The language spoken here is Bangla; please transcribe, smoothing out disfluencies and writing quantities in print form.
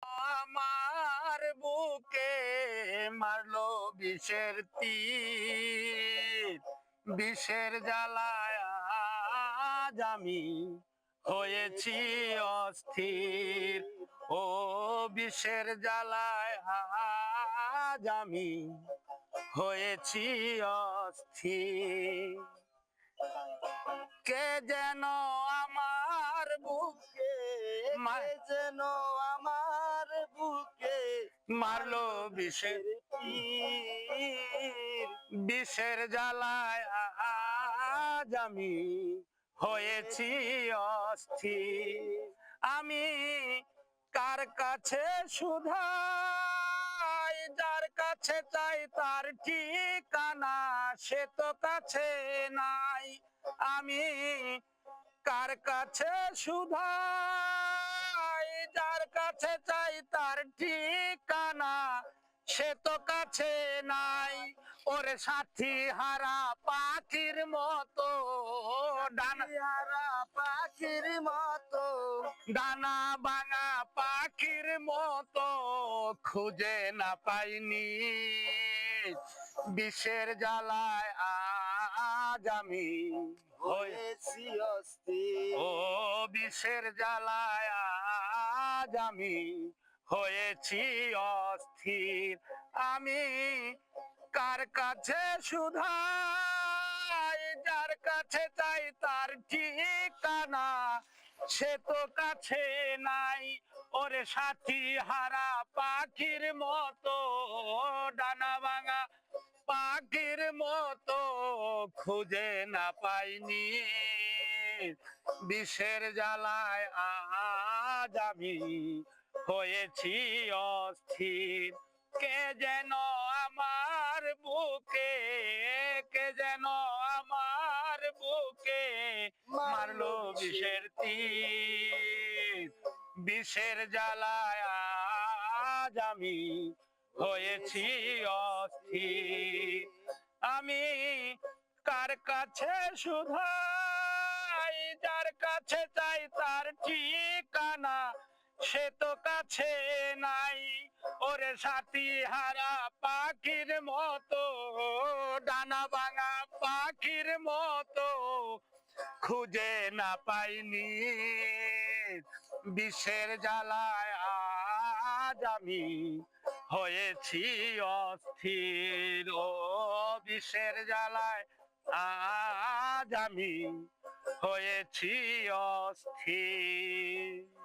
আমার বুকে মারলো বিষের তীর, বিষের জ্বালায় আজ আমি হয়েছি অস্থির। ও বিষের জ্বালায় আজ আমি হয়েছি অস্থির। কে যেন আমার বুকে, কে যেন আমার বুকে মারলো বিষের তীর, বিষের জ্বালায় আজ আমি হয়েছি অস্থির। আমি কার কাছে শুধাই, যার কাছে চাই তার ঠিকানা সে তো কাছে নাই। আমি কার কাছে শুধাই, যার কাছে চাই তার ঠিকানা সে তো কাছে নাই। ওরে সাথী হারা পাখির মতো, ডানা হারা পাখির মতো, ডানা ভাঙা পাখির মতো খুঁজে না পাইনি। বিষের জ্বালায় আজ আমি হয়েছি অস্থির। ও বিষের জ্বালায় আজ আমি হয়েছি অস্থির। আমি কার কাছে শুধাই, যার কাছে চাই তার ঠিকানা সে তো কাছে নাই। ওরে সাথী হারা পাখির মতো, ডানা ভাঙা পাখির মতো খুঁজে না পাইনি। বিষের জ্বালায় আজ আমি হয়েছি অস্থির। কে যেন আমার বুকে, কে যেন আমার বুকে মারলো বিষের তীর, বিষের জ্বালায় আজ আমি হয়েছি অস্থির। আমি কার কাছে শুধাই, যার কাছে চাই তার ঠিকানা সে তো কাছে নাই। ওরে সাথী হারা পাখির মতো, ডানা ভাঙা পাখির মতো খুঁজে না পাইনি। বিষের জ্বালায় আজ আমি হয়েছি অস্থির। ও বিষের জ্বালায় আজ আমি হয়েছি অস্থির।